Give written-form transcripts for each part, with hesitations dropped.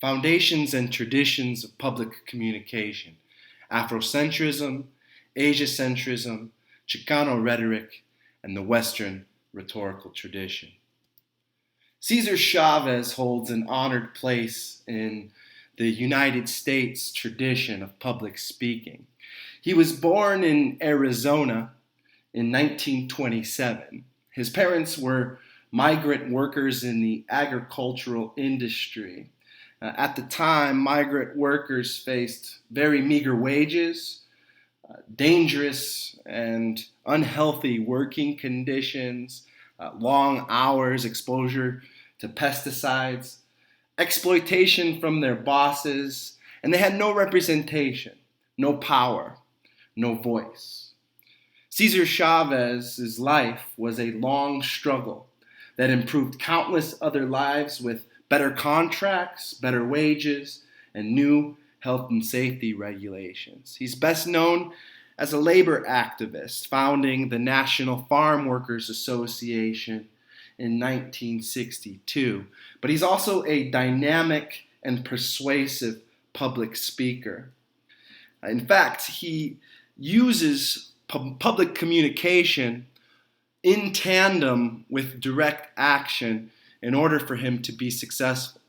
Foundations and Traditions of Public Communication, Afrocentrism, Asiacentrism, Chicano Rhetoric, and the Western Rhetorical Tradition. Cesar Chavez holds an honored place in the United States tradition of public speaking. He was born in Arizona in 1927. His parents were migrant workers in the agricultural industry. At the time, migrant workers faced very meager wages, dangerous and unhealthy working conditions, long hours, exposure to pesticides, exploitation from their bosses, and they had no representation, no power, no voice. Cesar Chavez's life was a long struggle that improved countless other lives with better contracts, better wages, and new health and safety regulations. He's best known as a labor activist, founding the National Farm Workers Association in 1962. But he's also a dynamic and persuasive public speaker. In fact, he uses public communication in tandem with direct action in order for him to be successful.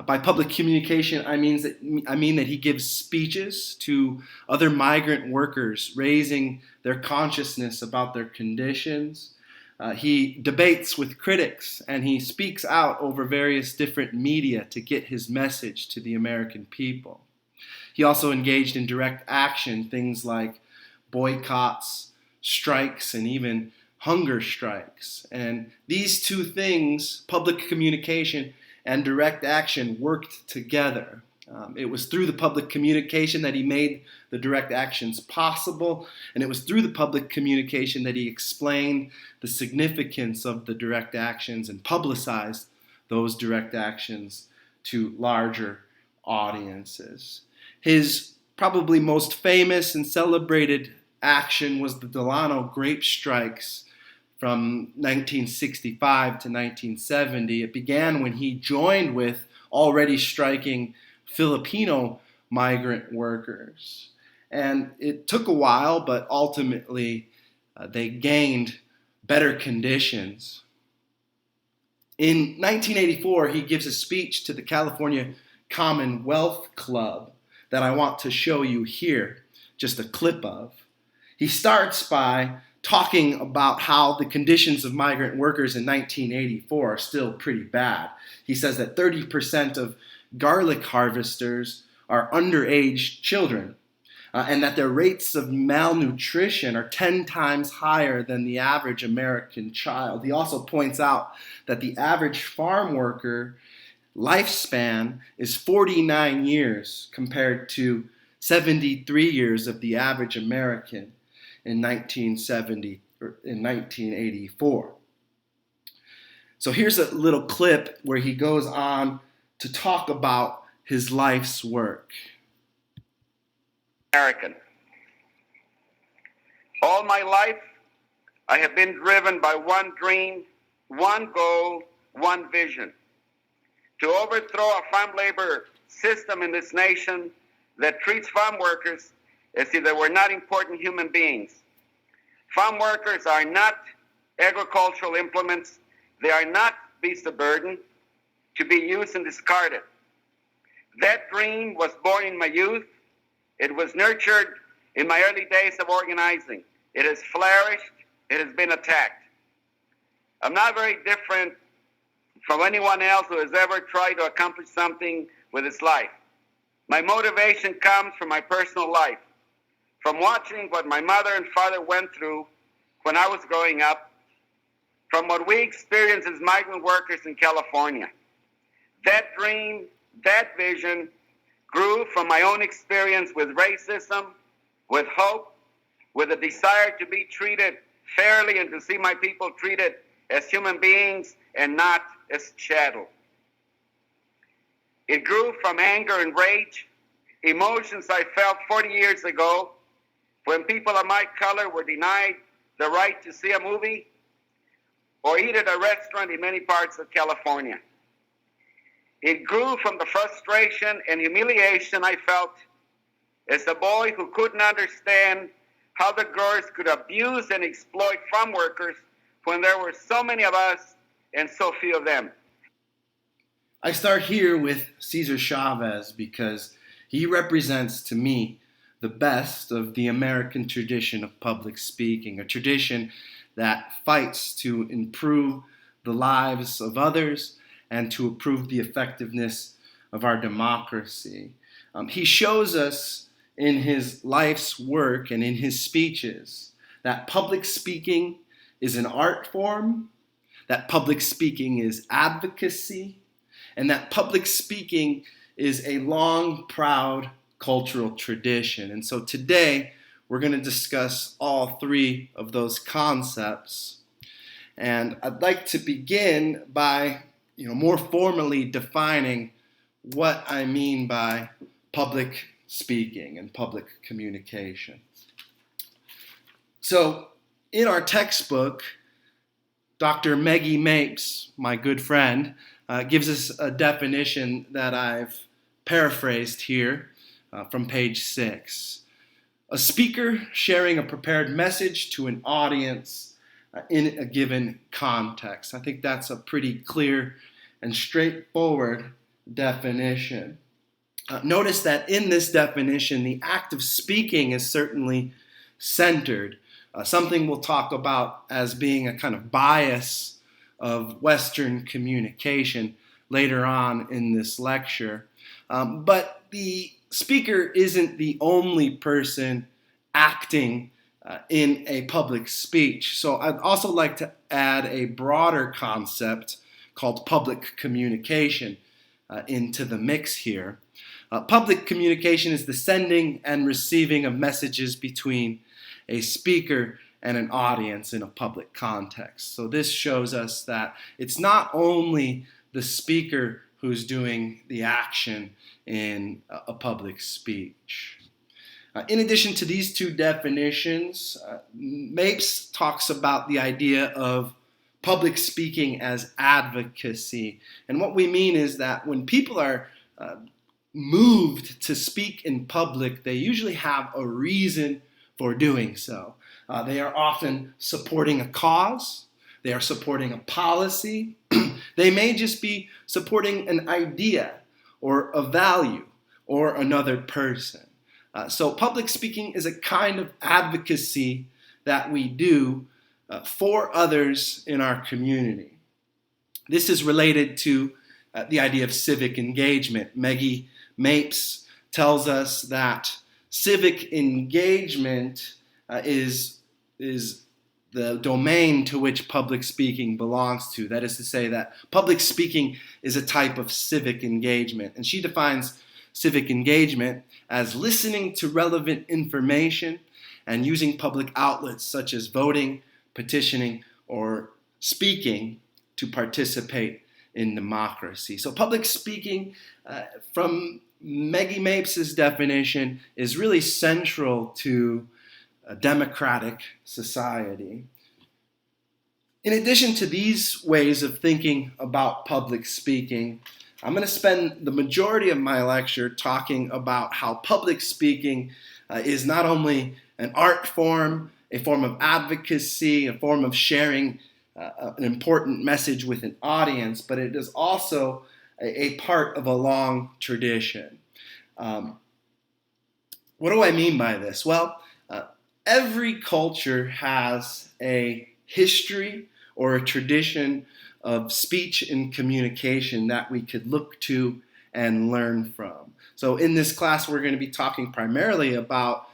By public communication, I mean that he gives speeches to other migrant workers, raising their consciousness about their conditions. He debates with critics, and he speaks out over various different media to get his message to the American people. He also engaged in direct action, things like boycotts, strikes, and even hunger strikes. And these two things, public communication and direct action, worked together. It was through the public communication that he made the direct actions possible, and it was through the public communication that he explained the significance of the direct actions and publicized those direct actions to larger audiences. His probably most famous and celebrated action was the Delano grape strikes from 1965 to 1970. It began when he joined with already striking Filipino migrant workers. And it took a while, but ultimately they gained better conditions. In 1984, he gives a speech to the California Commonwealth Club that I want to show you here, just a clip of. He starts by talking about how the conditions of migrant workers in 1984 are still pretty bad. He says that 30% of garlic harvesters are underage children, and that their rates of malnutrition are 10 times higher than the average American child. He also points out that the average farm worker lifespan is 49 years compared to 73 years of the average American in 1984. So here's a little clip where he goes on to talk about his life's work. American. All my life, I have been driven by one dream, one goal, one vision: to overthrow a farm labor system in this nation that treats farm workers as if they were not important human beings. Farm workers are not agricultural implements. They are not beasts of burden to be used and discarded. That dream was born in my youth. It was nurtured in my early days of organizing. It has flourished. It has been attacked. I'm not very different from anyone else who has ever tried to accomplish something with his life. My motivation comes from my personal life, from watching what my mother and father went through when I was growing up, from what we experienced as migrant workers in California. That dream, that vision grew from my own experience with racism, with hope, with a desire to be treated fairly and to see my people treated as human beings and not as chattel. It grew from anger and rage, emotions I felt 40 years ago when people of my color were denied the right to see a movie or eat at a restaurant in many parts of California. It grew from the frustration and humiliation I felt as a boy who couldn't understand how the growers could abuse and exploit farm workers when there were so many of us and so few of them. I start here with Cesar Chavez because he represents to me the best of the American tradition of public speaking, a tradition that fights to improve the lives of others and to improve the effectiveness of our democracy. He shows us in his life's work and in his speeches that public speaking is an art form, that public speaking is advocacy, and that public speaking is a long, proud cultural tradition. And so today, we're going to discuss all three of those concepts. And I'd like to begin by more formally defining what I mean by public speaking and public communication. So in our textbook, Dr. Maggie Mapes, my good friend, gives us a definition that I've paraphrased here from page 6. A speaker sharing a prepared message to an audience in a given context. I think that's a pretty clear and straightforward definition. Notice that in this definition, the act of speaking is certainly centered. Something we'll talk about as being a kind of bias of Western communication later on in this lecture. But the speaker isn't the only person acting in a public speech. So I'd also like to add a broader concept called public communication into the mix here. Public communication is the sending and receiving of messages between a speaker and an audience in a public context. So this shows us that it's not only the speaker who's doing the action in a public speech. In addition to these two definitions, Mapes talks about the idea of public speaking as advocacy. And what we mean is that when people are moved to speak in public, they usually have a reason for doing so. They are often supporting a cause. They are supporting a policy. They may just be supporting an idea or a value or another person. So public speaking is a kind of advocacy that we do for others in our community. This is related to the idea of civic engagement. Maggie Mapes tells us that civic engagement is the domain to which public speaking belongs to. That is to say that public speaking is a type of civic engagement. And she defines civic engagement as listening to relevant information and using public outlets such as voting, petitioning, or speaking to participate in democracy. So public speaking, from Maggie Mapes' definition, is really central to a democratic society. In addition to these ways of thinking about public speaking, I'm going to spend the majority of my lecture talking about how public speaking is not only an art form, a form of advocacy, a form of sharing an important message with an audience, but it is also a part of a long tradition. What do I mean by this? Well, every culture has a history or a tradition of speech and communication that we could look to and learn from. So in this class, we're going to be talking primarily about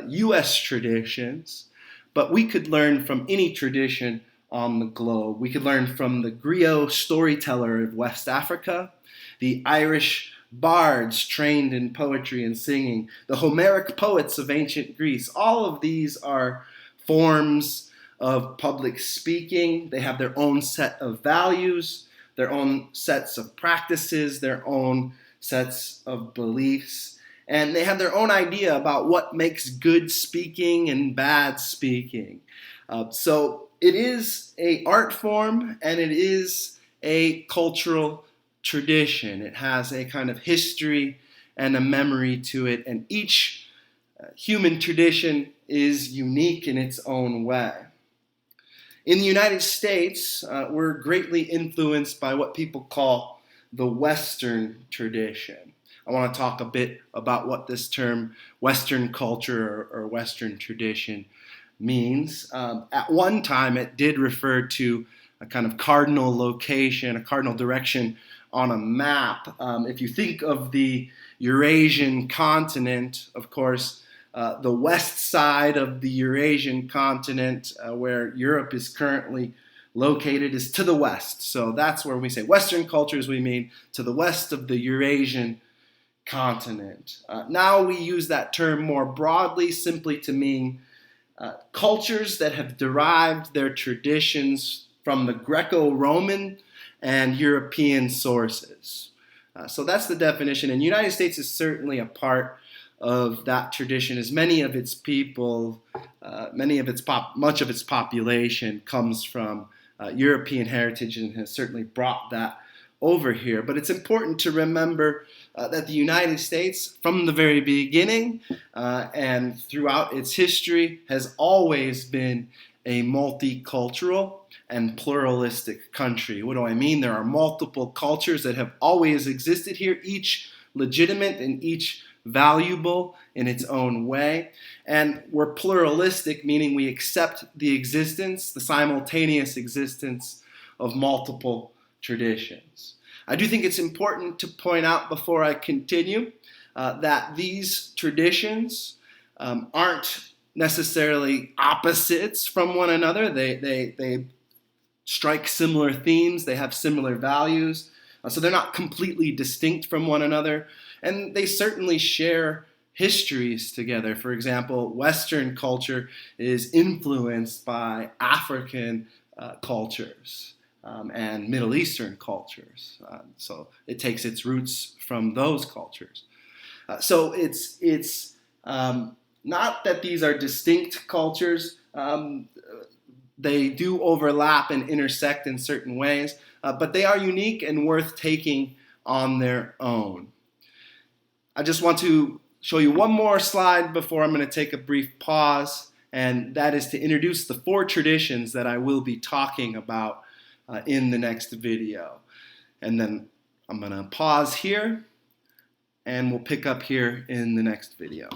U.S. traditions, but we could learn from any tradition on the globe. We could learn from the griot storyteller of West Africa, the Irish bards trained in poetry and singing, the Homeric poets of ancient Greece. All of these are forms of public speaking. They have their own set of values, their own sets of practices, their own sets of beliefs, and they have their own idea about what makes good speaking and bad speaking. So it is an art form and it is a cultural tradition. It has a kind of history and a memory to it, and each human tradition is unique in its own way. In the United States, we're greatly influenced by what people call the Western tradition. I want to talk a bit about what this term Western culture or Western tradition means. At one time, it did refer to a kind of cardinal location, a cardinal direction on a map. If you think of the Eurasian continent, of course, the west side of the Eurasian continent, where Europe is currently located, is to the west. So that's where we say Western cultures, we mean to the west of the Eurasian continent. Now we use that term more broadly, simply to mean cultures that have derived their traditions from the Greco-Roman and European sources. So that's the definition. And the United States is certainly a part of that tradition, as many of its people, much of its population comes from European heritage and has certainly brought that over here. But it's important to remember that the United States, from the very beginning and throughout its history, has always been a multicultural and pluralistic country. What do I mean? There are multiple cultures that have always existed here, each legitimate and each valuable in its own way. And we're pluralistic, meaning we accept the existence, the simultaneous existence of multiple traditions. I do think it's important to point out before I continue that these traditions aren't necessarily opposites from one another. They strike similar themes, they have similar values, so they're not completely distinct from one another, and they certainly share histories together. For example, Western culture is influenced by African cultures and Middle Eastern cultures, so it takes its roots from those cultures. So it's not that these are distinct cultures. They do overlap and intersect in certain ways, but they are unique and worth taking on their own. I just want to show you one more slide before I'm going to take a brief pause, and that is to introduce the 4 traditions that I will be talking about in the next video. And then I'm going to pause here, and we'll pick up here in the next video.